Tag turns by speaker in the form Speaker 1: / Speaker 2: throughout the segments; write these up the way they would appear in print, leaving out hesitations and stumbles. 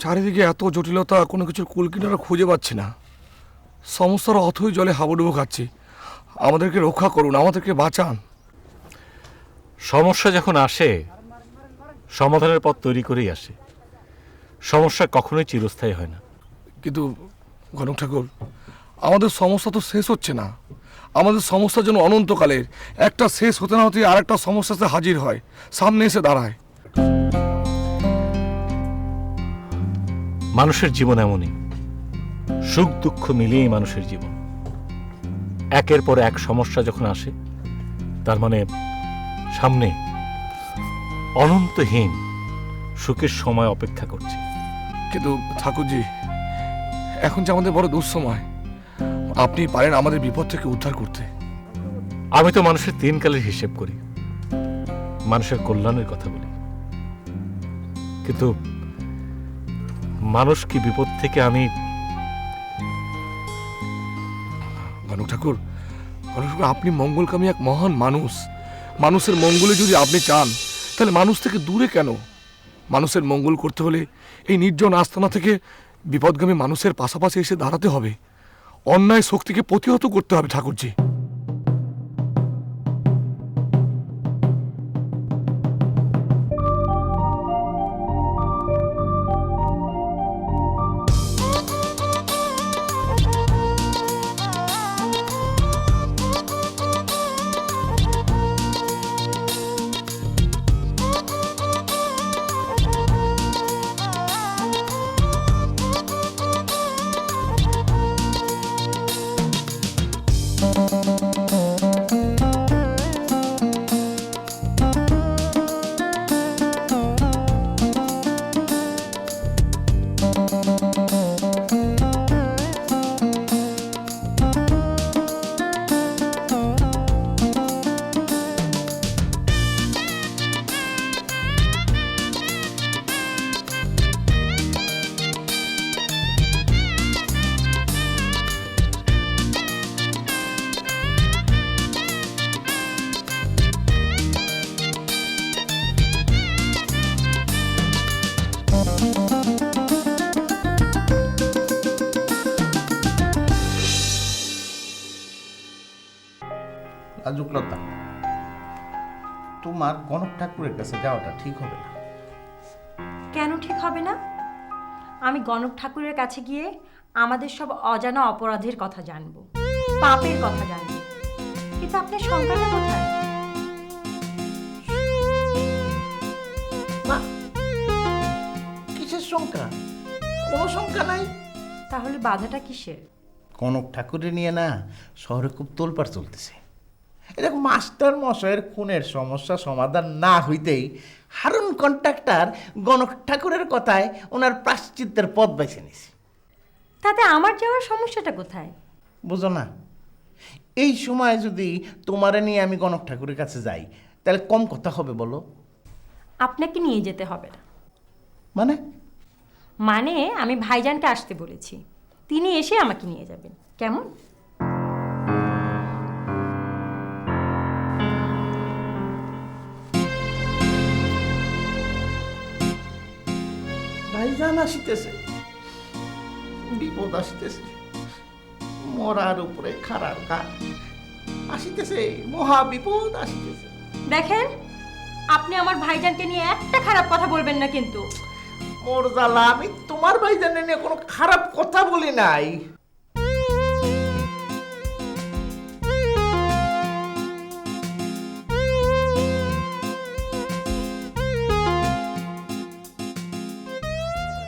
Speaker 1: চারিদিকে এত জটিলতা, কোনো কিছুর কুল কিনারা খুঁজে পাচ্ছি না। সমস্যার অথই জলে হাবুডুবু খাচ্ছি। আমাদেরকে রক্ষা করুন, আমাদেরকে বাঁচান।
Speaker 2: সমস্যা যখন আসে সমাধানের পথ তৈরি করেই আসে। সমস্যা কখনোই চিরস্থায়ী হয় না।
Speaker 1: কিন্তু গণক ঠাকুর, আমাদের সমস্যা তো শেষ হচ্ছে না। আমাদের সমস্যা যেন অনন্তকালের, একটা শেষ হতে না হতে আর একটা সমস্যাতে হাজির হয়, সামনে এসে দাঁড়ায়।
Speaker 2: মানুষের জীবন এমনই, সুখ দুঃখ মিলিয়েই মানুষের জীবন। একের পর এক সমস্যা যখন আসে, তার মানে সামনে অনন্তহীন সুখের সময় অপেক্ষা করছে।
Speaker 1: কিন্তু ঠাকুরজি, এখন যে আমাদের বড় দুঃসময়, আপনি পারেন আমাদের বিপদ থেকে উদ্ধার করতে।
Speaker 2: আমি তো মানুষের তিন কালের হিসেব করি, মানুষের কল্যাণের কথা বলি। কিন্তু মানুষ কি বিপদ থেকে আমি
Speaker 1: গণক ঠাকুর, আপনি মঙ্গলকামী এক মহান মানুষ। মানুষের মঙ্গলে যদি আপনি চান, তাহলে মানুষ থেকে দূরে কেন? মানুষের মঙ্গল করতে হলে এই নির্জন আস্তানা থেকে বিপদগামী মানুষের পাশাপাশি এসে দাঁড়াতে হবে। অন্যায় শক্তিকে প্রতিহত করতে হবে ঠাকুরজি।
Speaker 3: রাজুকলতা, তোমার গণক ঠাকুরের কাছে যাওয়াটা ঠিক হবে না।
Speaker 4: কেন ঠিক হবে না? আমি গণক ঠাকুরের কাছে গিয়ে আমাদের সব অজানা অপরাধের কথা জানবো, পাপের কথা জানবো। কিন্তু আপনার শঙ্কাটা কোথায়?
Speaker 3: না, কিসের শঙ্কা? কোনো শঙ্কা নাই।
Speaker 4: তাহলে বাধাটা কিসের?
Speaker 3: গণক ঠাকুরের নিয়ে না শহরে খুব তোলপাড় চলতেছে। এরকম মাস্টার মশাইয়ের খুনের সমস্যা সমাধান না হইতেই হারুন কন্ট্রাক্টর গণক ঠাকুরের কথায় ওনার প্রায়শ্চিত্তের পথ বেছে নিছে।
Speaker 4: তাতে আমার যাওয়ার সমস্যাটা কোথায়?
Speaker 3: বুঝো না, এই সময় যদি তোমারে নিয়ে আমি গণক ঠাকুরের কাছে যাই, তাহলে কম কথা হবে বলো?
Speaker 4: আপনাকে নিয়ে যেতে হবে না।
Speaker 3: মানে
Speaker 4: মানে আমি ভাইজানকে আসতে বলেছি, তিনি এসে আমাকে নিয়ে যাবেন। কেমন?
Speaker 3: ভাইজান আসিতেছে, বিপদ আসিতেছে, মরার উপরে খারাপ ঘাট আসিতেছে, মহা বিপদ আসিতেছে।
Speaker 4: দেখেন, আপনি আমার ভাইজানকে নিয়ে একটা খারাপ কথা বলবেন না কিন্তু।
Speaker 3: মোর জ্বালা, আমি তোমার ভাইজানের নিয়ে কোনো খারাপ কথা বলি নাই।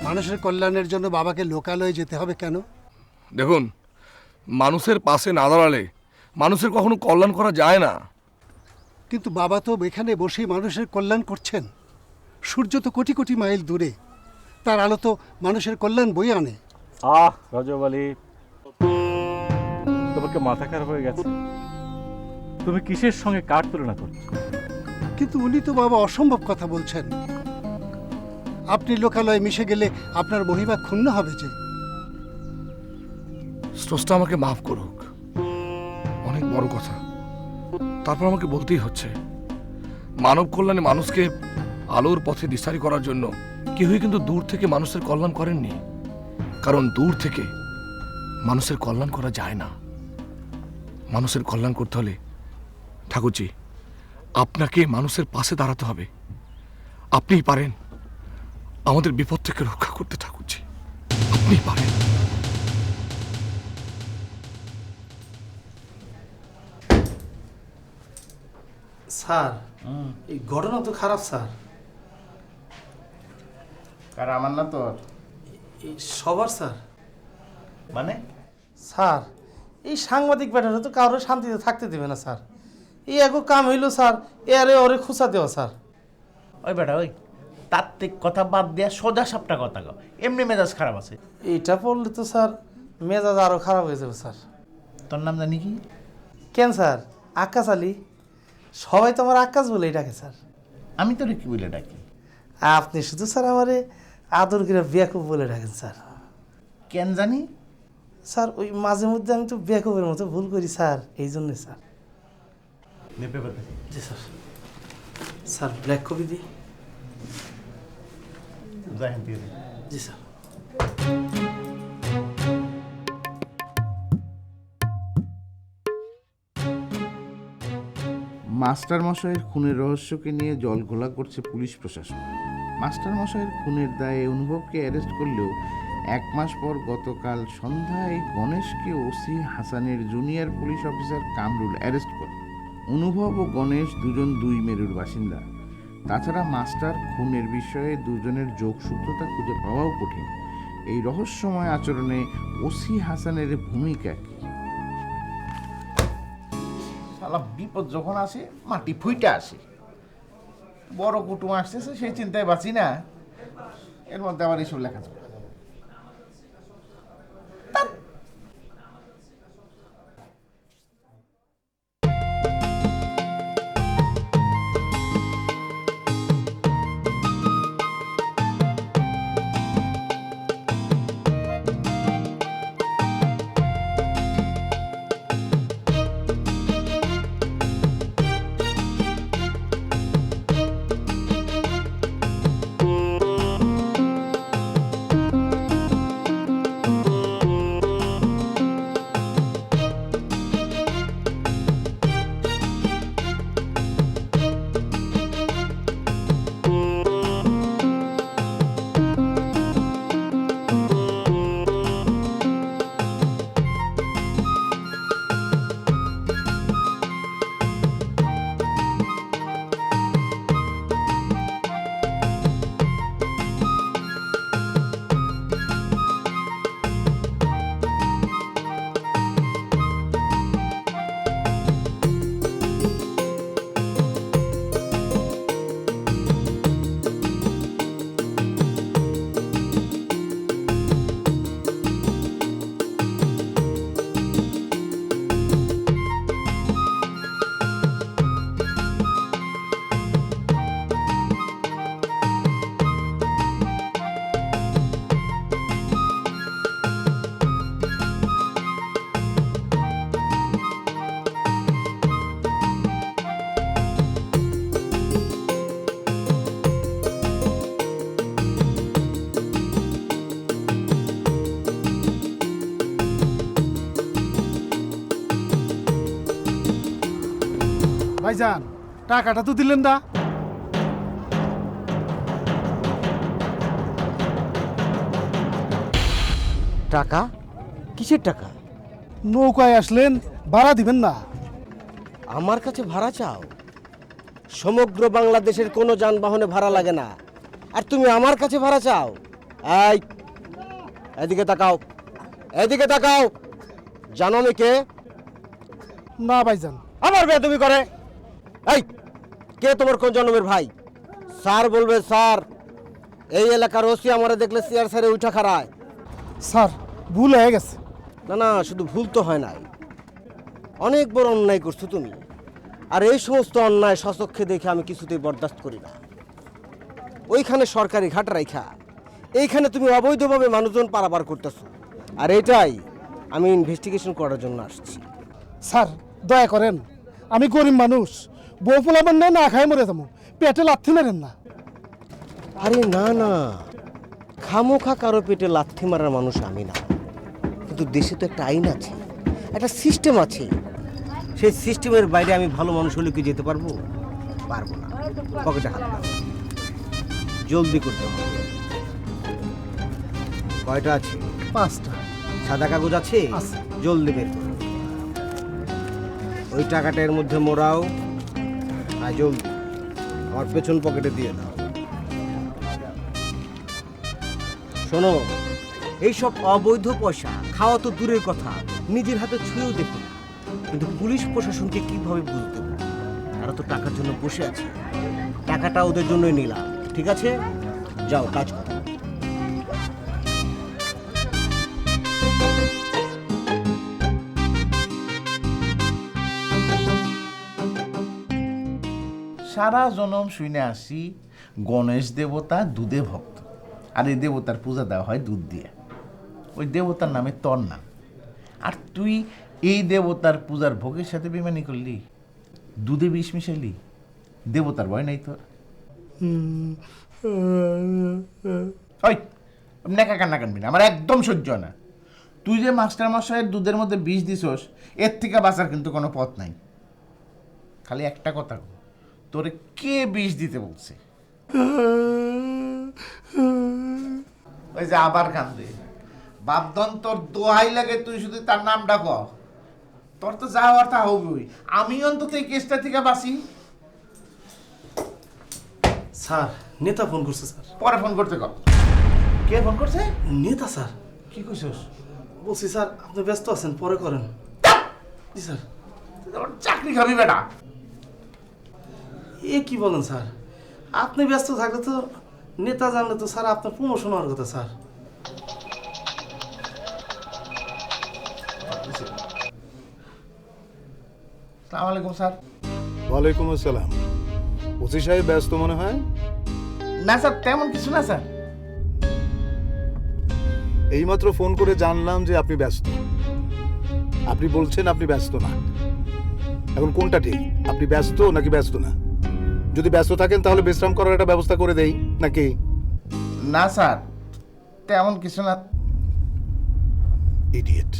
Speaker 5: মানুষের কল্যাণের জন্য বাবাকে লোকালয়ে যেতে হবে কেন?
Speaker 1: দেখুন, মানুষের পাশে না দাঁড়ালে মানুষের কখনো কল্যাণ করা যায় না।
Speaker 5: কিন্তু বাবা তো এখানে বসেই মানুষের কল্যাণ করছেন। সূর্য তো কোটি কোটি মাইল দূরে, তার আলো তো মানুষের কল্যাণ বয়ে আনে।
Speaker 2: রজব আলী, তোমাকে মাথা খারাপ হয়ে গেছে? তুমি কিসের সঙ্গে কার তুলনা করছো?
Speaker 5: কিন্তু উনি তো বাবা অসম্ভব কথা বলছেন। আপনি লোকালয়ে মিশে গেলে আপনার মহিমা ক্ষুণ্ণ হবে যে।
Speaker 1: স্রষ্টা আমাকে মাফ করুক, অনেক বড় কথা। তারপর আমাকে বলতেই হচ্ছে, মানব কল্যাণে মানুষকে আলোর পথে দিশারি করার জন্য কেউই কিন্তু দূর থেকে মানুষের কল্যাণ করেননি, কারণ দূর থেকে মানুষের কল্যাণ করা যায় না। মানুষের কল্যাণ করতে হলে ঠাকুরজি আপনাকে মানুষের পাশে দাঁড়াতে হবে। আপনিই পারেন আমাদের বিপদ থেকে রক্ষা করতে, ঠাকুরজি আপনিই পারেন।
Speaker 6: স্যার এই ঘটনা তো খারাপ স্যার।
Speaker 3: কার আমার না তোর?
Speaker 6: এই সবার স্যার।
Speaker 3: মানে
Speaker 6: স্যার এই সাংবাদিক ব্যাটারা তো কারোর শান্তিতে থাকতে দেবে না স্যার। এই এক কাম হইলো স্যার, এরে ওরে খুঁচা দেওয়া স্যার।
Speaker 3: ওই বেটা ওই তাত্ত্বিক কথা বাদ দিয়া সোজা সাপটা কথা কও, এমনি মেজাজ খারাপ আছে।
Speaker 6: এইটা পড়লে তো স্যার মেজাজ আরও খারাপ হয়ে যাবে স্যার।
Speaker 3: তোর নাম জানি কি?
Speaker 6: কেন স্যার? আকাশ আলী। সবাই তো আমার আকাশ বলেই ডাকে স্যার।
Speaker 3: আমি তোরে কি বলে ডাকি?
Speaker 6: আপনি শুধু স্যার আমারে আদর করে বেয়াকুব বলে ডাকেন স্যার।
Speaker 3: কেন জানি?
Speaker 6: স্যার ওই মাঝে মধ্যে আমি তো বেয়াকুবের মতো ভুল করি স্যার, এই জন্যে স্যার। জি স্যার। স্যার ব্ল্যাক কপি দিই। জি স্যার।
Speaker 3: মাস্টার মশাইয়ের খুনের রহস্যকে নিয়ে জলঘোলা করছে পুলিশ প্রশাসন। মাস্টার মশাইয়ের খুনের দায়ে অনুভবকে অ্যারেস্ট করলেও 1 মাস পর গতকাল সন্ধ্যায় গণেশকে ওসি হাসানের junior police officer Kamrul arrest করে। অনুভব ও গণেশ দুজন 2 মেরুর বাসিন্দা। তাছাড়া মাস্টার খুনের বিষয়ে দুজনের যোগসূত্রতা খুঁজে পাওয়াও কঠিন। এই রহস্যময় আচরণে ওসি হাসানের ভূমিকা কি? শালা বিপদ যখন আসে মাটি ফুইটা আসে। বড় কুটুম আসতেছে সেই চিন্তায় বাঁচি না, এর মধ্যে আবার এইসব লেখা যাবে।
Speaker 5: ভাইজান টাকাটা তো দিলেন না।
Speaker 7: টাকা? কিসের টাকা?
Speaker 5: নৌকায় আসলেন, ভাড়া দিবেন না?
Speaker 7: আমার কাছে ভাড়া চাও? সমগ্র বাংলাদেশের কোনো যানবাহনে ভাড়া লাগে না, আর তুমি আমার কাছে ভাড়া চাও? এই এদিকে তাকাও, এদিকে তাকাও। জানো আমি কে?
Speaker 5: না ভাইজান।
Speaker 7: আমার বেয়াদবি করে। এই কে তোমার কোন জন্মের ভাই? স্যার বলবে স্যার। এই এলাকার ওসি আমারে দেখলে চেয়ার ছেড়ে উঠা খাড়ায়।
Speaker 5: স্যার ভুল হয়ে গেছে।
Speaker 7: না না, শুধু ভুল তো হয় নাই, অনেক বড় অন্যায় করছো তুমি। আর এই সমস্ত অন্যায় সচক্ষে দেখে আমি কিছুতেই বরদাস্ত করি না। ওইখানে সরকারি ঘাট রাইখা এইখানে তুমি অবৈধভাবে মানুষজন পারাপার করতেছো, আর এটাই আমি ইনভেস্টিগেশন করার জন্য আসছি।
Speaker 5: স্যার দয়া করেন, আমি গরিব মানুষ, বউ পোলাবেন না, না খাই মরে যাবো, পেটে লাথি মেরেন না।
Speaker 7: আরে না না, খামোখা কারো পেটে লাথি মারার মানুষ আমি না, কিন্তু দেশে তো একটা আইন আছে, একটা সিস্টেম আছে। সেই সিস্টেমের বাইরে আমি ভালো মানুষ হলে কি যেতে পারবো? পারবো না। পকেটে হাত দাও, জলদি করতে হবে। কয়টা আছে?
Speaker 6: 5টা।
Speaker 7: সাদা কাগজ আছে?
Speaker 6: আছে।
Speaker 7: জলদি বের করো। ওই টাকাটা এর মধ্যে মোড়াও, আর জলদি আমার পেছন পকেটে দিয়ে দাও। শোনো, এইসব অবৈধ পয়সা খাওয়া তো দূরের কথা, নিজের হাতে ছুঁয়েও দেখো না। কিন্তু পুলিশ প্রশাসনকে কিভাবে বুঝতে পারবো? তারা তো টাকার জন্য বসে আছে, টাকাটা ওদের জন্যই নিলাম। ঠিক আছে, যাও কাজ করো।
Speaker 3: সারা জনম শুনে আসি গণেশ দেবতা দুধে ভক্ত, আর এই দেবতার পূজা দেওয়া হয় দুধ দিয়ে। ওই দেবতার নামে তোর নাম, আর তুই এই দেবতার পূজার ভোগের সাথে বেমানি করলি, দুধে বিষ মিশালি। দেবতার ভয় নাই তোর? ওই নেকা কান্না কানবি না, আমার একদম সহ্য হয় না। তুই যে মাস্টার মশাইয়ের দুধের মধ্যে বিষ দিছস, এর থেকে বাঁচার কিন্তু কোনো পথ নাই। খালি একটা কথা, তোরে কে বিষ দিতে বলছে? ওই যে আবার কান্দে বাপদন, তোর দোহাই লাগে, তুই শুধু তার নামটা ক। তোর তো যা হওয়ার তা হবেই, আমি অন্তত এই কেসটা থেকে বাঁচি।
Speaker 6: স্যার, নেতা ফোন করছে স্যার।
Speaker 3: পরে ফোন করতে কর। কে ফোন করছে?
Speaker 6: নেতা স্যার।
Speaker 3: কি কইছস?
Speaker 6: বলছি স্যার, আপনি ব্যস্ত আছেন, পরে করেন। জি স্যার।
Speaker 3: তুই তো আমার চাকরি খাবি বেটা।
Speaker 6: এ কি বলেন স্যার? আপনি ব্যস্ত থাকলে তো, নেতা জানলে তো স্যার আপনার প্রমোশন হওয়ার কথা স্যার।
Speaker 3: আসসালামু আলাইকুম স্যার।
Speaker 8: ওয়ালাইকুম আসসালাম। ওসি সাহেব ব্যস্ত মনে হয়?
Speaker 3: না স্যার, তেমন কিছু না স্যার।
Speaker 8: এইমাত্র ফোন করে জানলাম যে আপনি ব্যস্ত। আপনি বলছেন আপনি ব্যস্ত না, এখন কোনটা ঠিক? আপনি ব্যস্ত নাকি ব্যস্ত না? যদি ব্যস্ত থাকেন তাহলে বিশ্রাম করার একটা ব্যবস্থা করে দেই নাকি?
Speaker 3: না স্যার, তেমন কিছু না।
Speaker 8: ইডিয়েট।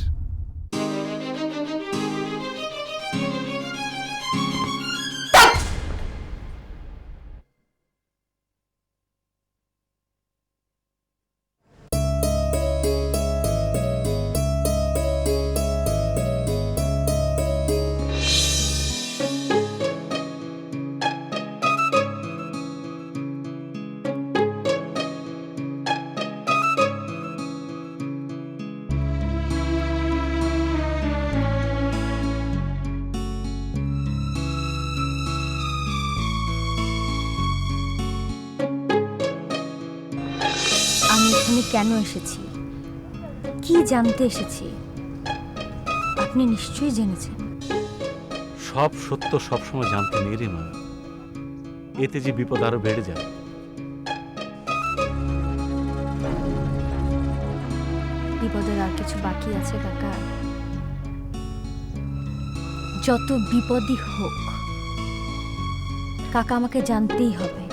Speaker 9: আমি এখানে কেন এসেছি, কি জানতে এসেছি, আপনি নিশ্চয়ই জেনেছেন।
Speaker 2: সব সত্য সবসময় জানতে নেই রে মা, এতে যে বিপদ আরো বেড়ে যায়।
Speaker 9: বিপদের আর কিছু বাকি আছে কাকা? যত বিপদই হোক কাকা, আমাকে জানতেই হবে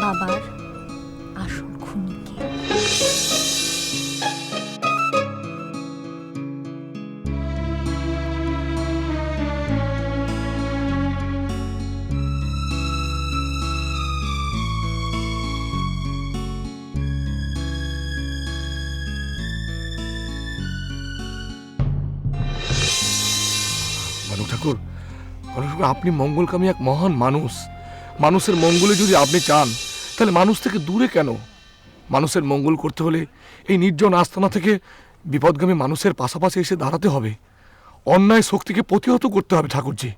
Speaker 9: বাবার আসল খুনি কে।
Speaker 1: গণক ঠাকুর, আপনি মঙ্গলকামী এক মহান মানুষ। মানুষের মঙ্গলে যদি আপনি চান, তাহলে মানুষ থেকে দূরে কেন? মানুষের মঙ্গল করতে হলে এই নির্জন আস্তানা থেকে বিপদগামী মানুষের পাশাপাশি এসে দাঁড়াতে হবে, অন্যায় শক্তিকে প্রতিহত করতে হবে ঠাকুরজি।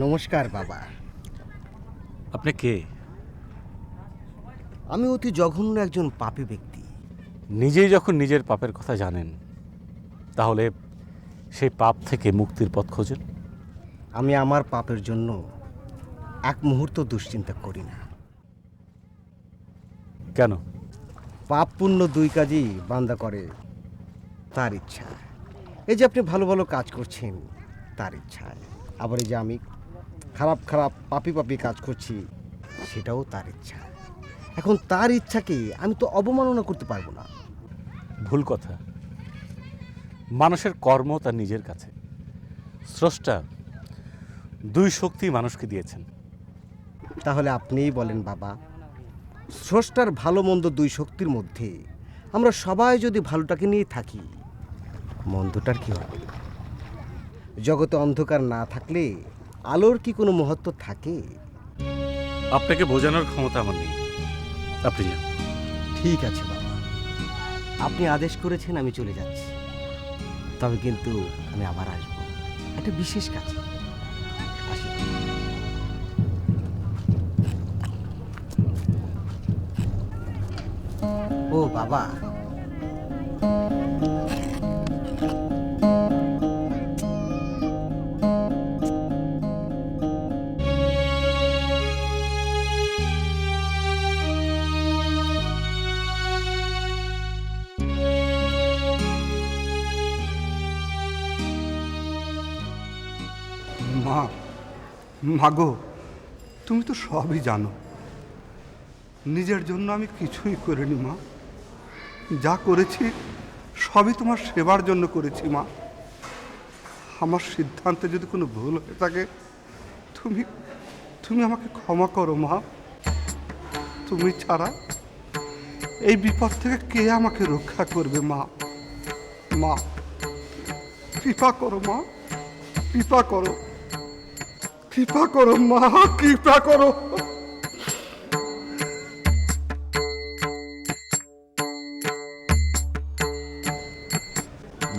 Speaker 7: নমস্কার বাবা।
Speaker 2: আপনি কে?
Speaker 7: আমি অতি জঘন্য একজন পাপী ব্যক্তি।
Speaker 2: নিজেই যখন নিজের পাপের কথা জানেন, তাহলে সেই পাপ থেকে মুক্তির পথ খোঁজেন।
Speaker 7: আমি আমার পাপের জন্য এক মুহূর্ত দুশ্চিন্তা করি না।
Speaker 2: কেন?
Speaker 7: পাপ পুণ্য দুই কাজই বান্দা করে তার ইচ্ছা। এই যে আপনি ভালো ভালো কাজ করছেন তার ইচ্ছায়, আবার এই যে আমি খারাপ খারাপ পাপি পাপি কাজ করছি সেটাও তার ইচ্ছা। এখন তার ইচ্ছাকে আমি তো অবমাননা করতে পারবো না।
Speaker 2: ভুল কথা। মানুষের কর্ম তার নিজের কাছে। স্রষ্টা দুই শক্তি মানুষকে দিয়েছেন।
Speaker 7: তাহলে আপনিই বলেন বাবা, স্রষ্টার ভালো মন্দ দুই শক্তির মধ্যে আমরা সবাই যদি ভালোটাকে নিয়ে থাকি, মন্দটার কি হবে? জগতে অন্ধকার না থাকলে আলোর কি কোনো মহত্ব থাকে?
Speaker 2: আপনাকে বোঝানোর ক্ষমতা আমার নেই, আপনি যান।
Speaker 7: ঠিক আছে বাবা, আপনি আদেশ করেছেন, আমি চলে যাচ্ছি। তবে কিন্তু আমি আবার আসবো একটা বিশেষ কাজে। আসি। ও বাবা,
Speaker 10: মা, মাগো, তুমি তো সবই জানো। নিজের জন্য আমি কিছুই করিনি মা। যা করেছি সবই তোমার সেবার জন্য করেছি মা। আমার সিদ্ধান্তে যদি কোনো ভুল হয়ে থাকে তুমি তুমি আমাকে ক্ষমা করো মা। তুমি ছাড়া এই বিপদ থেকে কে আমাকে রক্ষা করবে মা? মা, কৃপা করো মা, কৃপা করো, কৃপা করো মা, কৃপা করো।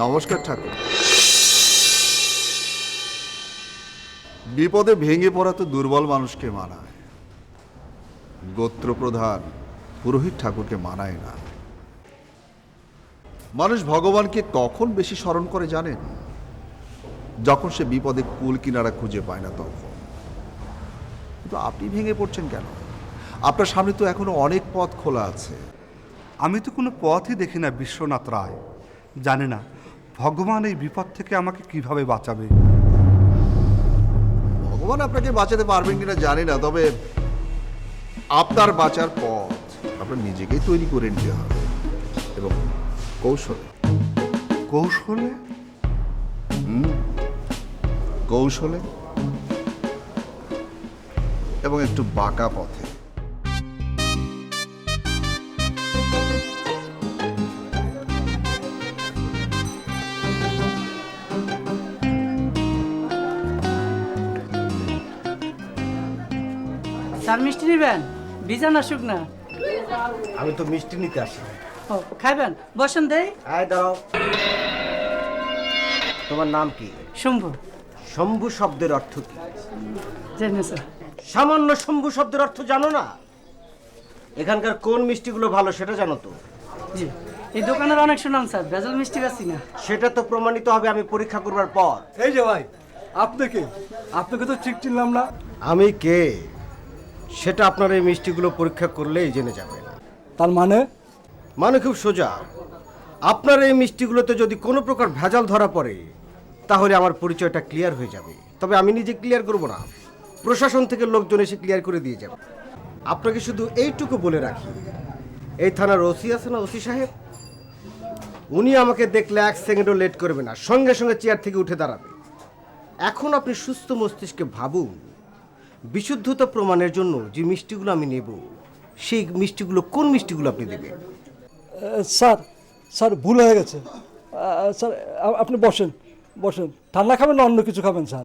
Speaker 8: নমস্কার ঠাকুর। বিপদে ভেঙে পড়া তো দুর্বল মানুষকে মানায়, গোত্রপ্রধান পুরোহিত ঠাকুরকে মানায় না। মানুষ ভগবানকে কখন বেশি স্মরণ করে জানেন? যখন সে বিপদে কুল কিনারা খুঁজে পায় না তখন। কিন্তু আপনি ভেঙে পড়ছেন কেন? আপনার সামনে তো এখনো অনেক পথ খোলা আছে।
Speaker 10: আমি তো কোনো পথই দেখি না বিশ্বনাথ রায়। জানি না ভগবান এই বিপদ থেকে আমাকে কিভাবে বাঁচাবে।
Speaker 8: ভগবান আপনাকে বাঁচাতে পারবেন কিনা জানি না, তবে আপনার বাঁচার পথ আপনার নিজেকেই তৈরি করে নিতে হবে, এবং কৌশলে।
Speaker 10: কৌশলে?
Speaker 8: কৌশলে এবং একটু বাঁকা পথে।
Speaker 11: স্যার মিষ্টি নেবেন? ভিজা না শুকনা?
Speaker 7: আমি তো মিষ্টি নিতে আসি।
Speaker 11: ও খাইবেন? বসেন দেই।
Speaker 7: আয় দাঁড়াও। তোমার নাম কি?
Speaker 11: শম্ভু।
Speaker 7: শম্ভু শব্দের অর্থ কি?
Speaker 11: জানি স্যার।
Speaker 7: সামান্য শম্ভু শব্দের অর্থ জানো না? এখানকার কোন মিষ্টিগুলো ভালো সেটা জানো তো?
Speaker 11: জি, এই দোকানের অনেক সুনাম স্যার, ভেজাল মিষ্টি বেশি না।
Speaker 7: সেটা তো প্রমাণিত হবে আমি পরীক্ষা করবার পর।
Speaker 5: এই যে ভাই, আপনি কে? আপনাকে তো ঠিক চিনলাম না।
Speaker 7: আমি কে সেটা আপনার এই মিষ্টিগুলো পরীক্ষা করলেই জেনে যাবেন।
Speaker 5: তার মানে?
Speaker 7: মানে খুব সোজা। আপনার এই মিষ্টিগুলোতে যদি কোনো প্রকার ভেজাল ধরা পড়ে তাহলে আমার পরিচয়টা ক্লিয়ার হয়ে যাবে। তবে আমি নিজে ক্লিয়ার করব না, প্রশাসন থেকে লোকজন এসে ক্লিয়ার করে দিয়ে যাবে। আপনাকে শুধু এইটুকু বলে রাখি, এই থানার ওসি আছে না, ওসি সাহেব, উনি আমাকে দেখলে এক সেকেন্ডও লেট করবে না, সঙ্গে সঙ্গে চেয়ার থেকে উঠে দাঁড়াবে। এখন আপনি সুস্থ মস্তিষ্কে ভাবুন, বিশুদ্ধতা প্রমাণের জন্য যে মিষ্টিগুলো আমি নেব সেই মিষ্টিগুলো কোন মিষ্টিগুলো আপনি দেবেন?
Speaker 5: স্যার ভুল হয়ে গেছে। স্যার আপনি বসেন, ঠান্ডা খাবেন না অন্য কিছু খাবেন স্যার?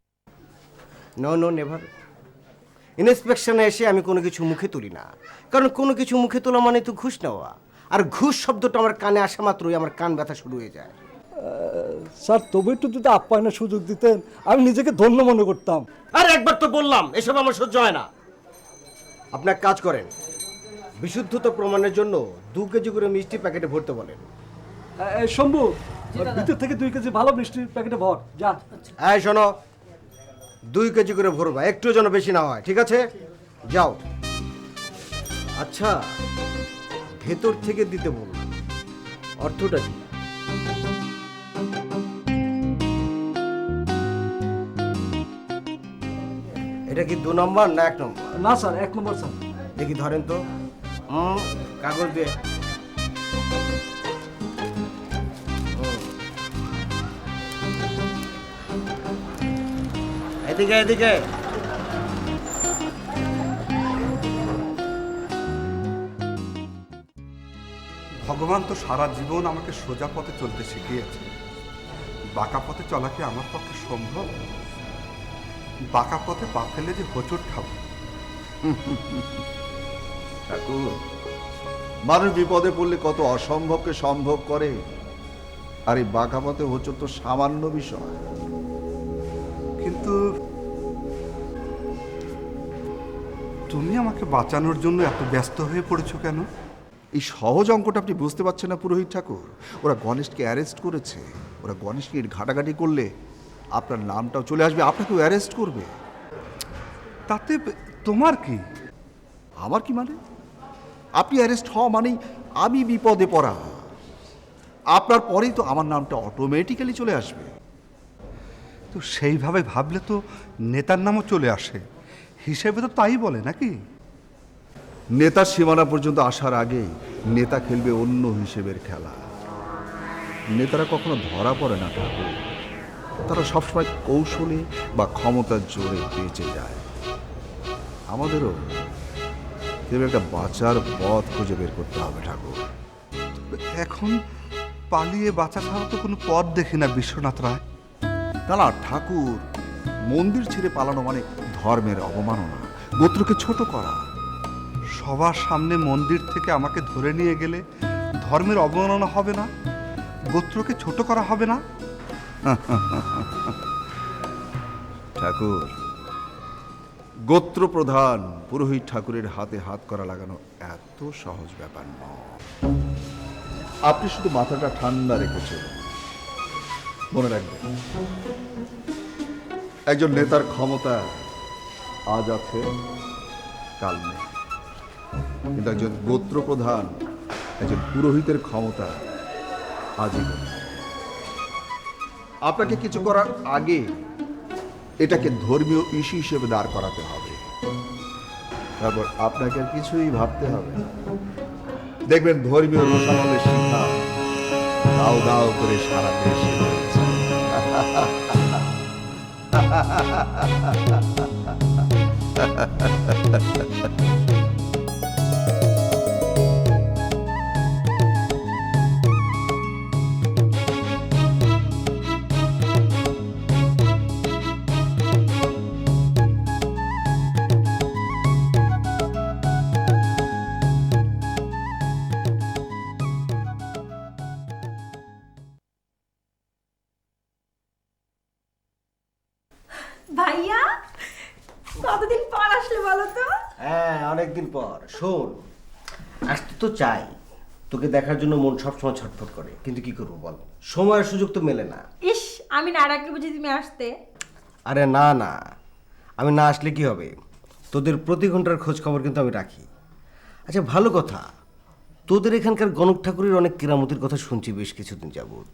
Speaker 7: No never. ইন্সপেকশনে এসে আমি কোনো কিছু মুখে তুলি না, কারণ কোনো কিছু মুখে তোলা মানে তো ঘুষ নেওয়া, আর ঘুষ শব্দটা আমার কানে আসা মাত্রই আমার কান ব্যথা শুরু হয়ে যায়।
Speaker 12: স্যার তবু একটু যদি আপ্যায়নের সুযোগ দিতেন আমি নিজেকে ধন্য মনে করতাম।
Speaker 7: আর একবার তো বললাম এসব আমার সহ্য হয় না। আপনি এক কাজ করেন, বিশুদ্ধতা প্রমাণের জন্য 2 কেজি করে মিষ্টি প্যাকেটে ভরতে বলেন।
Speaker 12: শম্ভু ভিতর থেকে 2 কেজি ভালো মিষ্টির প্যাকেটে ভর যা।
Speaker 7: এই শোনো, 2 কেজি করে ভরবা, একটু যেন বেশি না হয়, ঠিক আছে? যাও। আচ্ছা, ভেতর থেকে দিতে বলুন, অর্থটা কি? এটা কি 2 নম্বর না 1 নম্বর?
Speaker 12: না স্যার 1 নম্বর স্যার।
Speaker 7: দেখি ধরেন তো। কাগজ দিয়ে। এদিকে এদিকে।
Speaker 10: ভগবান তো সারা জীবন আমাকে সোজা পথে চলতে শিখিয়েছে। বাঁকা পথে চলা কি আমার পক্ষে সম্ভব? বাঁকা পথে পা ফেলে যে হোঁচট খাবো।
Speaker 13: ঠাকুর, মানুষ বিপদে পড়লে কত অসম্ভবকে সম্ভব করে, আর এই বাঁকা পথে হোঁচট তো সামান্য বিষয়।
Speaker 10: কিন্তু তুমি আমাকে বাঁচানোর জন্য এত ব্যস্ত হয়ে পড়েছো কেন?
Speaker 13: এই সহজ অঙ্কটা আপনি বুঝতে পারছেন না পুরোহিত ঠাকুর? ওরা গণেশকে অ্যারেস্ট করেছে। ওরা গণেশকে ঘাটাঘাটি করলে আপনার নামটাও চলে আসবে, আপনাকেও অ্যারেস্ট করবে।
Speaker 10: তাতে তোমার কি?
Speaker 13: আমার কি মানে? আপনি অ্যারেস্ট হওয়া মানেই আমি বিপদে পড়া। আপনার পরেই তো আমার নামটা অটোমেটিক্যালি চলে আসবে।
Speaker 10: তো সেইভাবে ভাবলে তো নেতার নামও চলে আসে, হিসেবে তো তাই বলে নাকি?
Speaker 13: নেতার সীমানা পর্যন্ত আসার আগেই নেতা খেলবে অন্য হিসেবের খেলা। নেতারা কখনো ধরা পড়ে না ঠাকুর, তারা সবসময় কৌশলে বা ক্ষমতার জোরে বেঁচে যায়। আমাদেরও কেউ একটা বাঁচার পথ খুঁজে বের করতে হবে ঠাকুর।
Speaker 10: এখন পালিয়ে বাঁচা ছাড়া তো কোনো পথ দেখি না বিশ্বনাথ রায়।
Speaker 13: না না ঠাকুর, মন্দির ছেড়ে পালানো মানে ধর্মের অবমাননা, গোত্রকে ছোট করা।
Speaker 10: সবার সামনে মন্দির থেকে আমাকে ধরে নিয়ে গেলে ধর্মের অবমাননা হবে না, গোত্রকে ছোট করা হবে না?
Speaker 13: ঠাকুর, গোত্র প্রধান পুরোহিত ঠাকুরের হাতে হাত করা লাগানো এত সহজ ব্যাপার নয়। আপনি শুধু মাথাটা ঠান্ডা রেখেছেন। মনে রাখবেন, একজন নেতার ক্ষমতা আজ আছে কাল নেই, কিন্তু একজন গোত্র প্রধান, একজন পুরোহিতের ক্ষমতা আজীবন। আপনাকে কিছু করার আগে এটাকে ধর্মীয় ইস্যু হিসেবে দাঁড় করাতে হবে, তারপর আপনাকে আর কিছুই ভাবতে হবে না। দেখবেন ধর্মীয় রোষানলের শিক্ষা দাও দাও করে সারা দেশে রয়েছে।
Speaker 4: ভাইয়া কতদিন পর আসলে বলো তো?
Speaker 7: হ্যাঁ, অনেকদিন পর। শোন, আসতে তো চাই, তোকে দেখার জন্য মন সবসময় ছটফট করে, কিন্তু কি করবো বল, সময়ের সুযোগ তো মেলে না।
Speaker 4: ইস, আমি না ডাকলে বুঝি তুমি আসতে?
Speaker 7: আরে না না, আমি না আসলে কি হবে, তোদের প্রতি ঘন্টার খোঁজ খবর কিন্তু আমি রাখি। আচ্ছা ভালো কথা, তোদের এখানকার গণক ঠাকুরের অনেক কেরামতির কথা শুনছি বেশ কিছুদিন যাবত।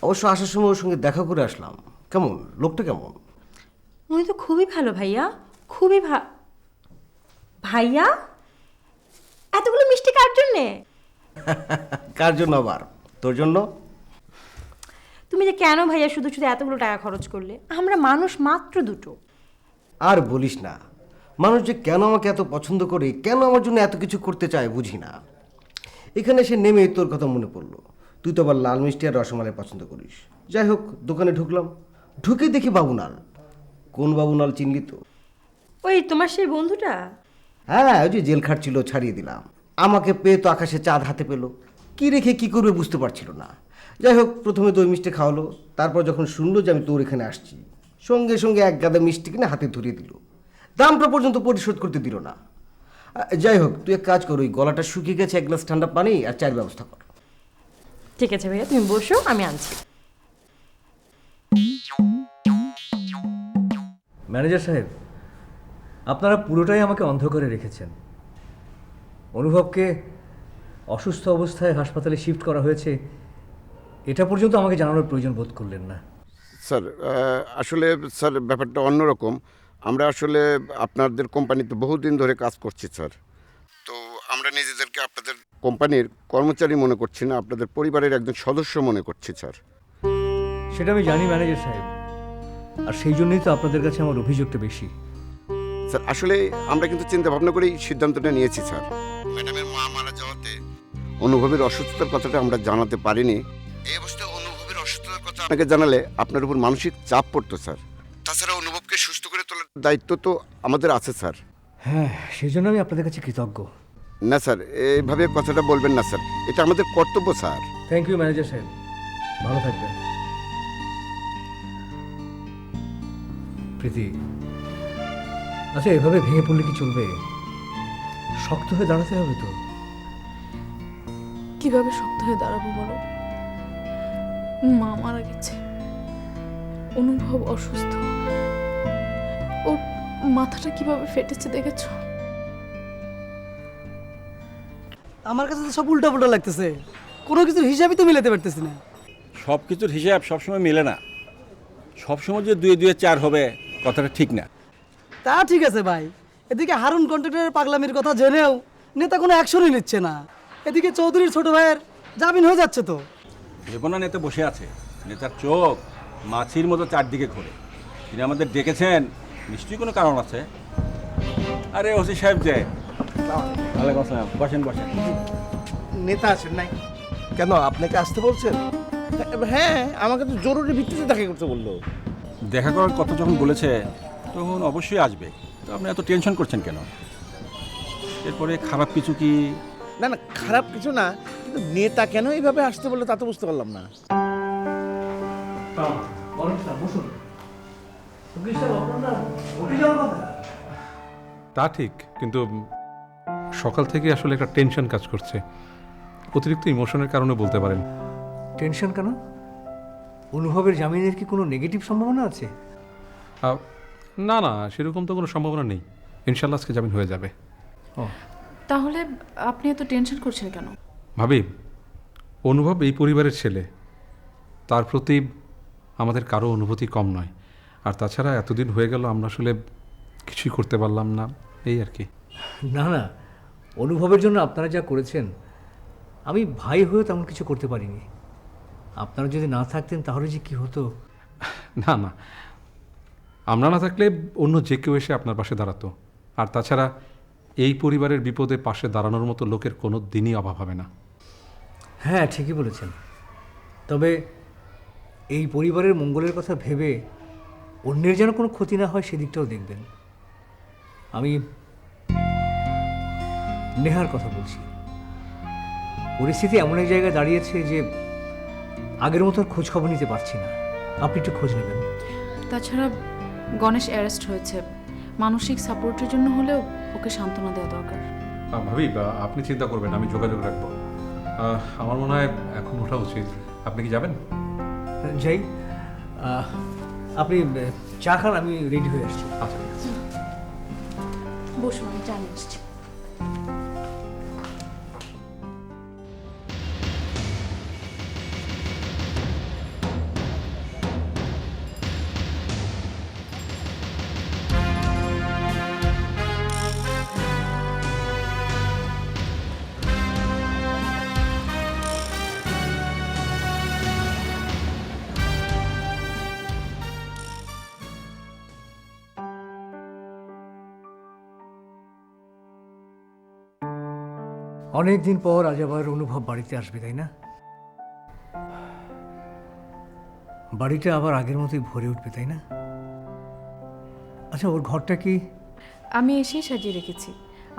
Speaker 7: অবশ্য আসার সময় ওর সঙ্গে দেখা করে আসলাম। কেমন লোকটা, কেমন?
Speaker 4: উনি তো খুবই ভালো ভাইয়া, খুবই ভাইয়া এতগুলো মিষ্টি কার জন্যে?
Speaker 7: কার জন্য আবার? তোর জন্য।
Speaker 4: তুমি যে কেন ভাইয়া শুধু শুধু এতগুলো টাকা খরচ করলে? আমরা মানুষ মাত্র দুটো।
Speaker 7: আর বলিস না, মানুষ যে কেন আমাকে এত পছন্দ করে, কেন আমার জন্য এত কিছু করতে চায় বুঝি না। এখানে এসে নেমে তোর কথা মনে পড়লো, তুই তো আবার লাল মিষ্টি আর রসমালাই পছন্দ করিস। যাই হোক, দোকানে ঢুকলাম, ঢুকে দেখি বাবুনাল। কোন বাবুনাল চিনলি তো?
Speaker 4: ওই তোমার সেই বন্ধুটা?
Speaker 7: হ্যাঁ, ওই যে জেল খাটছিল, ছাড়িয়ে দিলাম। আমাকে পেয়ে তো আকাশে চাঁদ হাতে পেলো, কি রেখে কি করবে বুঝতে পারছিল না। যাই হোক, প্রথমে দই মিষ্টি খাওয়ালো, তারপর যখন শুনলো যে আমি তোর এখানে আসছি, সঙ্গে সঙ্গে এক গাদা মিষ্টি কিনে হাতে ধরিয়ে দিল, দামটা পর্যন্ত পরিশোধ করতে দিল না। যাই হোক, তুই এক কাজ কর, ওই গলাটা শুকিয়ে গেছে, এক গ্লাস ঠান্ডা পানি আর চায়ের ব্যবস্থা কর।
Speaker 4: ঠিক আছে ভাইয়া, তুমি বসো, আমি আনছি।
Speaker 14: ম্যানেজার সাহেব, আপনারা পুরোটাই আমাকে অন্ধ করে রেখেছেন। অনুভবকে অসুস্থ অবস্থায় হাসপাতালে শিফট করা হয়েছে, এটা পর্যন্ত আমাকে জানানোর প্রয়োজন বোধ করলেন না।
Speaker 15: স্যার আসলে স্যার ব্যাপারটা অন্যরকম। আমরা আসলে আপনাদের কোম্পানিতে বহুদিন ধরে কাজ করছি স্যার, তো আমরা নিজেদেরকে আপনাদের কোম্পানির কর্মচারী মনে করছি না, আপনাদের পরিবারের একজন সদস্য মনে করছি স্যার।
Speaker 14: সেটা আমি জানি ম্যানেজার সাহেব, আর সেই জন্যই তো আপনাদের কাছে আমার অভিযোগটা বেশি।
Speaker 15: স্যার আসলে আমরা কিন্তু চিন্তা ভাবনা করেই সিদ্ধান্তটা নিয়েছি স্যার। ম্যাডামের মা মারা যাওয়াতে অনুভবের অসুস্থতার কথাটা আমরা জানাতে পারিনি। এই অবস্থায় অনুভবের অসুস্থতার কথা আপনাকে জানালে আপনার উপর মানসিক চাপ পড়তো স্যার। তাছাড়া অনুভবকে সুস্থ করে তোলার দায়িত্ব তো আমাদের আছে স্যার।
Speaker 14: হ্যাঁ, সেই জন্য আমি আপনাদের কাছে কৃতজ্ঞ।
Speaker 15: না স্যার, এইভাবে কথাটা বলবেন না স্যার, এটা আমাদের কর্তব্য স্যার।
Speaker 14: থ্যাংক ইউ ম্যানেজার সাহেব, ভালো থাকবেন। প্রীতি, আচ্ছা এভাবে ভেঙে পড়লে কি চলবে? শক্ত হয়ে দাঁড়াতে হবে তো।
Speaker 9: কিভাবে শক্ত হয়ে দাঁড়াবো বলো? মা মারা গেছে, অনুভব অসুস্থ, ওর মাথাটা কিভাবে ফেটেছে দেখেছো?
Speaker 11: আমার কাছে তো সব উল্টা পুল্টা লাগতেছে, কোনো কিছুর হিসাবই তো মিলাতে পারতেছি না।
Speaker 16: সব কিছুর হিসাব সবসময় মেলে না, সবসময় যে 2 2 4 হবে কথাটা ঠিক না।
Speaker 11: তা ঠিক আছে ভাই, এদিকে হারুন কন্ট্রাক্টরের পাগলামির কথা জেনেও নেতা কোনো অ্যাকশনই নিচ্ছে না, এদিকে চৌধুরীর ছোট ভাইয়ের জামিন হয়ে যাচ্ছে তো।
Speaker 16: যেকোনো নেতা বসে আছে, নেতার চোখ মাছির মতো চারদিকে ঘোরে। তিনি আমাদের ডেকেছেন, নিশ্চয়ই কোনো কারণ আছে। আরে ওসি সাহেব যে, ওয়ালাইকুম আসসালাম, বসেন বসেন।
Speaker 3: নেতা আছেন নাই?
Speaker 7: কেন, আপনাকে আসতে বলছেন?
Speaker 3: হ্যাঁ, আমাকে তো জরুরি ভিত্তিতে দেখা করতে বললো।
Speaker 16: দেখা করার কথা যখন বলেছে তখন অবশ্যই আসবে, তো আপনি এত টেনশন করছেন কেন? এরপরে খারাপ কিছু কি?
Speaker 3: না না, খারাপ কিছু না, কিন্তু নেতা কেন এইভাবে আসতে বললো তা তো বুঝতে পারলাম না।
Speaker 17: তা ঠিক, কিন্তু সকাল থেকে আসলে একটা টেনশন কাজ করছে, অতিরিক্ত ইমোশনের কারণে বলতে পারেন।
Speaker 14: টেনশন কেন? অনুভবের জামিনের কি কোনো নেগেটিভ সম্ভাবনা আছে?
Speaker 17: না না, সেরকম তো কোনো সম্ভাবনা নেই, ইনশাল্লাহ আজকে জামিন হয়ে যাবে।
Speaker 9: তাহলে আপনি এত টেনশন করছেন কেন?
Speaker 17: ভাবি, অনুভব এই পরিবারের ছেলে, তার প্রতি আমাদের কারো অনুভূতি কম নয়। আর তাছাড়া এতদিন হয়ে গেল আমরা আসলে কিছুই করতে পারলাম না, এই আর কি।
Speaker 14: না না, অনুভবের জন্য আপনারা যা করেছেন, আমি ভাই হয়েও তেমন কিছু করতে পারিনি। আপনারা যদি না থাকতেন তাহলে যে কি হতো।
Speaker 17: না না, আমরা না থাকলে অন্য যে কেউ এসে আপনার পাশে দাঁড়াতো। আর তাছাড়া এই পরিবারের বিপদে পাশে দাঁড়ানোর মতো লোকের কোনো দিনই অভাব হবে না।
Speaker 14: হ্যাঁ, ঠিকই বলেছেন। তবে এই পরিবারের মঙ্গলের কথা ভেবে অন্যের যেন কোনো ক্ষতি না হয় সেদিকটাও দেখবেন। আমি নেহার কথা বলছি। পরিস্থিতি এমন এক জায়গায় দাঁড়িয়েছে যে আগের মতো খোঁজ খবর নিতে পারছি না। আপনি একটু খোঁজ নেবেন।
Speaker 9: তাছাড়া গণেশ অ্যারেস্ট হয়েছে, মানসিক সাপোর্টের জন্য হলেও ওকে সান্ত্বনা দেওয়া দরকার।
Speaker 17: ভাবি, আপনি চিন্তা করবেন, আমি যোগাযোগ রাখবো। আমার মনে হয় এখন ওঠা উচিত। আপনি কি যাবেন?
Speaker 14: যাই, আপনি চা খান, আমি রেডি হয়ে আসছি।
Speaker 17: আচ্ছা ঠিক আছে।
Speaker 9: বসুন, আমি চা নিয়ে আসছি।
Speaker 14: অনেক দিন পর আজ আবার অনুভব বাড়িতে আসবে, তাই না? বাড়িটা আবার আগের মতোই ভরে উঠবে, তাই না? আচ্ছা, ওর ঘরটা কি?
Speaker 9: আমি এসেই সাজিয়ে রেখেছি,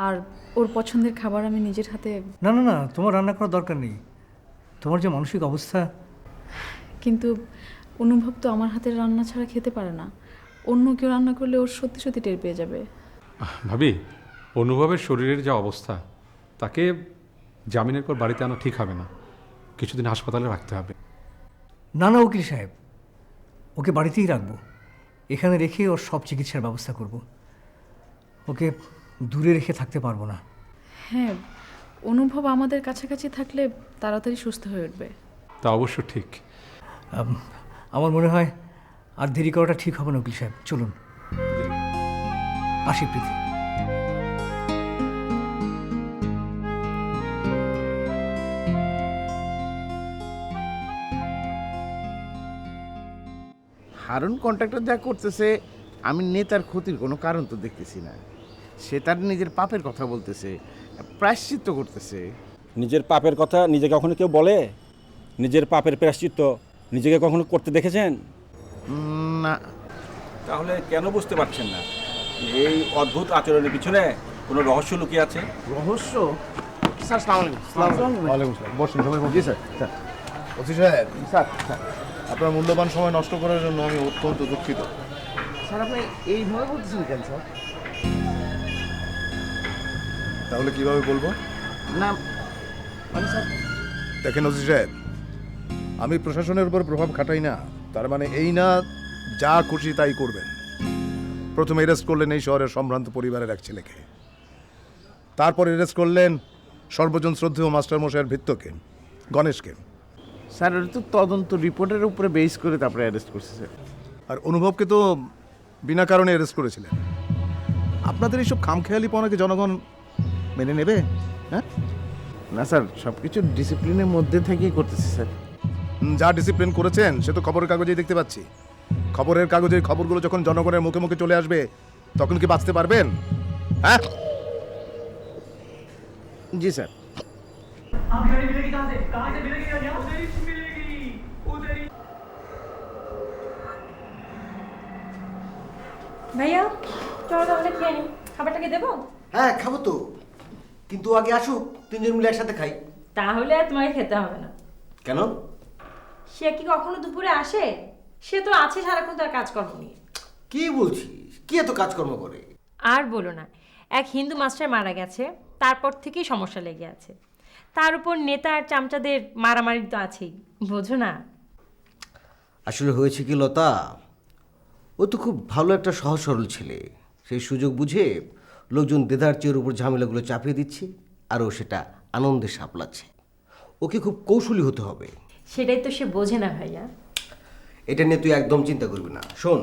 Speaker 9: আর ওর পছন্দের খাবার আমি নিজের হাতে।
Speaker 14: না না না, তোমার রান্না করার দরকার নেই। তোমার যে মানসিক অবস্থা,
Speaker 9: কিন্তু অনুভব তো আমার হাতের রান্না ছাড়া খেতে পারে না। অন্য কেউ রান্না করলে ওর সত্যি সত্যি টের পেয়ে যাবে।
Speaker 17: ভাবি, অনুভবের শরীরের যা অবস্থা, তাকে জামিনের পর বাড়িতে আনা ঠিক হবে না, কিছুদিন হাসপাতালে রাখতে হবে।
Speaker 18: না না উকিল সাহেব, ওকে বাড়িতেই রাখবো। এখানে রেখে ওর সব চিকিৎসার ব্যবস্থা করব। ওকে দূরে রেখে থাকতে পারবো না।
Speaker 9: হ্যাঁ, অনুভব আমাদের কাছাকাছি থাকলে তাড়াতাড়ি সুস্থ হয়ে উঠবে।
Speaker 17: তা অবশ্য ঠিক।
Speaker 18: আমার মনে হয় আর দেরি করাটা ঠিক হবে না উকিল সাহেব, চলুন। আসি প্রীতি।
Speaker 3: হারুন কন্ট্রাক্টর যা করতেছে, আমি নেতার ক্ষতির কোনো কারণ তো দেখতেছি না। সে তার নিজের পাপের কথা বলতেছে, প্রায়শ্চিত্ত করতেছে।
Speaker 16: নিজের পাপের কথা নিজে কখনো কেউ বলে? নিজের পাপের প্রায়শ্চিত্ত নিজেকে কখনো করতে দেখেছেন?
Speaker 3: না।
Speaker 16: তাহলে কেন বুঝতে পারছেন না এই অদ্ভুত আচরণের পিছনে কোনো রহস্য লুকিয়ে আছে?
Speaker 3: রহস্য? স্যার আসসালামু আলাইকুম।
Speaker 8: ওয়ালাইকুম আসসালাম। বসুন সবাই। জি স্যার। স্যার ওসি সাহেব,
Speaker 3: স্যার
Speaker 8: আপনার মূল্যবান সময় নষ্ট করার জন্য আমি অত্যন্ত দুঃখিত।
Speaker 3: স্যার আপনি এইভাবে বলতেছেন কেন স্যার?
Speaker 8: তাহলে কিভাবে বলবো?
Speaker 3: না মানে স্যার,
Speaker 8: দেখেন ওসি সাহেব, আমি প্রশাসনের উপর প্রভাব খাটাই না, তার মানে এই না যা খুশি তাই করবেন। প্রথমে অ্যারেস্ট করলেন এই শহরের সম্ভ্রান্ত পরিবারের এক ছেলেকে, তারপর অ্যারেস্ট করলেন সর্বজন শ্রদ্ধেয় মাস্টার মশাইয়ের ভৃত্যকে, গণেশকে।
Speaker 3: স্যার ওটা তো তদন্ত রিপোর্টের উপরে বেস করে তারপরে অ্যারেস্ট করছে স্যার।
Speaker 8: আর অনুভবকে তো বিনা কারণে অ্যারেস্ট করেছিলেন। আপনাদের এইসব খামখেয়ালিপনাকে জনগণ মেনে নেবে? হ্যাঁ
Speaker 3: না স্যার, সব কিছু ডিসিপ্লিনের মধ্যে থেকেই করতেছি স্যার।
Speaker 8: যা ডিসিপ্লিন করেছেন সে তো খবরের কাগজেই দেখতে পাচ্ছি। খবরের কাগজের খবরগুলো যখন জনগণের মুখে মুখে চলে আসবে, তখন কি বাঁচতে পারবেন? হ্যাঁ
Speaker 3: জি স্যার।
Speaker 4: ভাইয়া চলো তাহলে খেয়ে নি। খাবারটাকে দেবো?
Speaker 7: হ্যাঁ খাবো তো, কিন্তু আগে আসুক, তিনজন মিলে একসাথে খাই।
Speaker 4: তাহলে আর তোমাকে খেতে হবে না।
Speaker 7: কেন?
Speaker 4: সে কি কখনো দুপুরে আসে? সে তো আছে সারাক্ষণ তার কাজকর্ম নিয়ে।
Speaker 7: কি বলছিস? কি এত কাজকর্ম করে?
Speaker 4: আর বলো না, এক হিন্দু মাস্টার মারা গেছে, তারপর থেকেই সমস্যা লেগে আছে। তার উপর নেতা আর চামচাদের মারামারি তো আছেই, বোঝো না?
Speaker 7: আসলে হয়েছে কি লতা, ও তো খুব ভালো একটা সহজ সরল ছেলে। সেই সুযোগ বুঝে লোকজন দেদার চেয়ের উপর ঝামেলাগুলো চাপিয়ে দিচ্ছে, আর ও সেটা আনন্দে সাপলাচ্ছে। ওকে খুব কৌশলী হতে হবে।
Speaker 4: সেটাই তো সে বোঝে না ভাইয়া।
Speaker 7: এটা নিয়ে তুই একদম চিন্তা করবি না। শোন,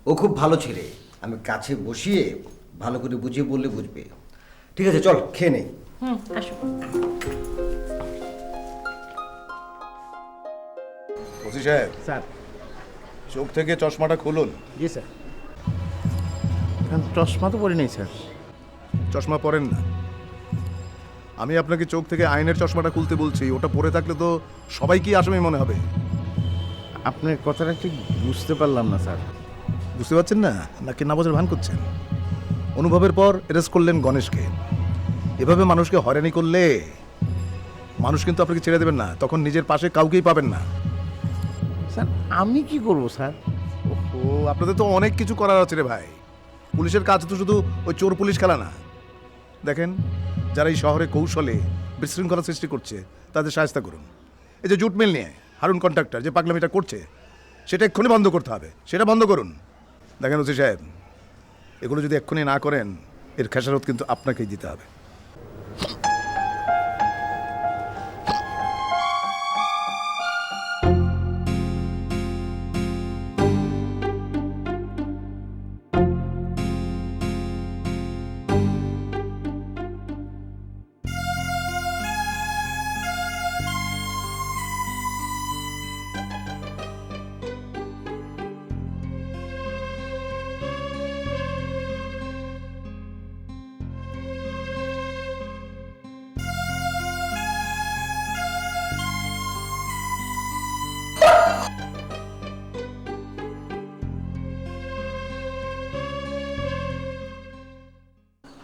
Speaker 7: ও খুব ভালো ছেলে, আমি কাছে বসিয়ে ভালো করে বুঝিয়ে বললে বুঝবে। ঠিক আছে, চল খেয়ে নেই।
Speaker 4: আসো।
Speaker 8: ওসি সাহেব,
Speaker 3: স্যার
Speaker 8: চোখ থেকে চশমাটা খুলুন।
Speaker 3: জি স্যার। চশমা তো পরি নেই স্যার।
Speaker 8: চশমা পরেন না? আমি আপনাকে চোখ থেকে আইনের চশমাটা খুলতে বলছি। ওটা পরে থাকলে তো সবাই কি আসামি মনে হবে।
Speaker 3: আপনার কথাটা ঠিক বুঝতে পারলাম না স্যার।
Speaker 8: বুঝতে পারছেন না, নাকি না বোঝার ভান করছেন? অনুভবের পর অ্যারেস্ট করলেন গণেশকে। এভাবে মানুষকে হয়রানি করলে মানুষ কিন্তু আপনাকে ছেড়ে দেবেন না, তখন নিজের পাশে কাউকেই পাবেন না।
Speaker 3: স্যার আমি কি করব স্যার?
Speaker 8: ও আপনাদের তো অনেক কিছু করার আছে রে ভাই। পুলিশের কাজ তো শুধু ওই চোর পুলিশ খেলা না। দেখেন, যারা এই শহরে কৌশলে বিশৃঙ্খলা সৃষ্টি করছে তাদের সাহায্য করুন। এই যে জুট মিল নিয়ে হারুন কন্ট্রাক্টর যে পাগলামিটা করছে, সেটা এক্ষুনি বন্ধ করতে হবে। সেটা বন্ধ করুন। দেখেন ওসি সাহেব, এগুলো যদি এক্ষুনি না করেন, এর খেসারত কিন্তু আপনাকেই দিতে হবে।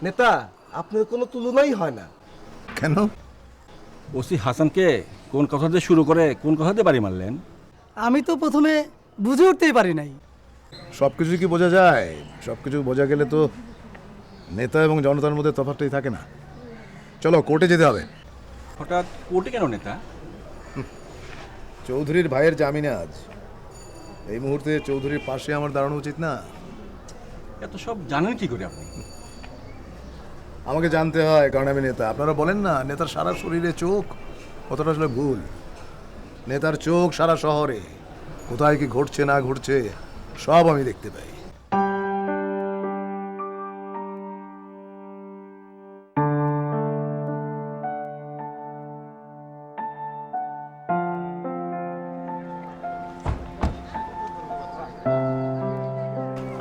Speaker 7: নেতা, আপনার কোনো তুলনাই হয় না।
Speaker 8: কেন?
Speaker 16: ওসি হাসানকে কোন কথা দিয়ে শুরু করে কোন কথাতে বাড়ি মারলেন?
Speaker 11: আমি তো প্রথমে বুঝে উঠতেই পারি নাই।
Speaker 8: সব কিছু কি বোঝা যায়? সব কিছু বোঝা গেলে তো নেতা এবং জনতার মধ্যে তফাৎটাই থাকে না। চলো কোর্টে যেতে হবে।
Speaker 16: হঠাৎ কোর্টে কেন নেতা?
Speaker 8: চৌধুরীর ভাইয়ের জামিনে আজ। এই মুহূর্তে চৌধুরীর পাশে আমার দাঁড়ানো উচিত না?
Speaker 16: এত সব জানেন কি করে আপনি?
Speaker 8: আমাকে জানতে হয়, কারণ আমি নেতা। আপনারা বলেন না নেতার সারা শরীরে চোখ, কতটা আসলে ভুল। নেতার চোখ সারা শহরে, কোথায় কি ঘটছে না ঘটছে সব আমি দেখতে পাই।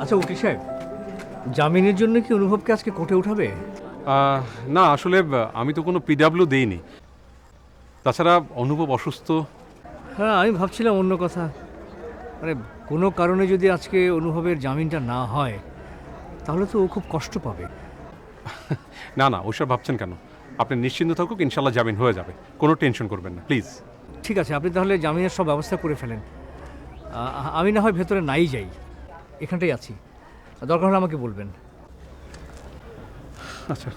Speaker 18: আচ্ছা উকিল সাহেব, জামিনের জন্য কি অনুভবকে আজকে কোর্টে উঠাবে?
Speaker 17: না আসলে আমি তো কোনো পিডাব্লিউ দেইনি। তাছাড়া অনুভব অসুস্থ।
Speaker 18: হ্যাঁ, আমি ভাবছিলাম অন্য কথা। মানে কোনো কারণে যদি আজকে অনুভবের জামিনটা না হয় তাহলে তো ও খুব কষ্ট পাবে।
Speaker 17: না না, ওসব ভাবছেন কেন? আপনি নিশ্চিন্ত থাকুক, ইনশাল্লাহ জামিন হয়ে যাবে, কোনো টেনশন করবেন না প্লিজ।
Speaker 18: ঠিক আছে, আপনি তাহলে জামিনের সব ব্যবস্থা করে ফেলেন। আমি না হয় ভেতরে নাই যাই, এখানটাই আছি, দরকার হলে আমাকে বলবেন।
Speaker 17: আচ্ছা।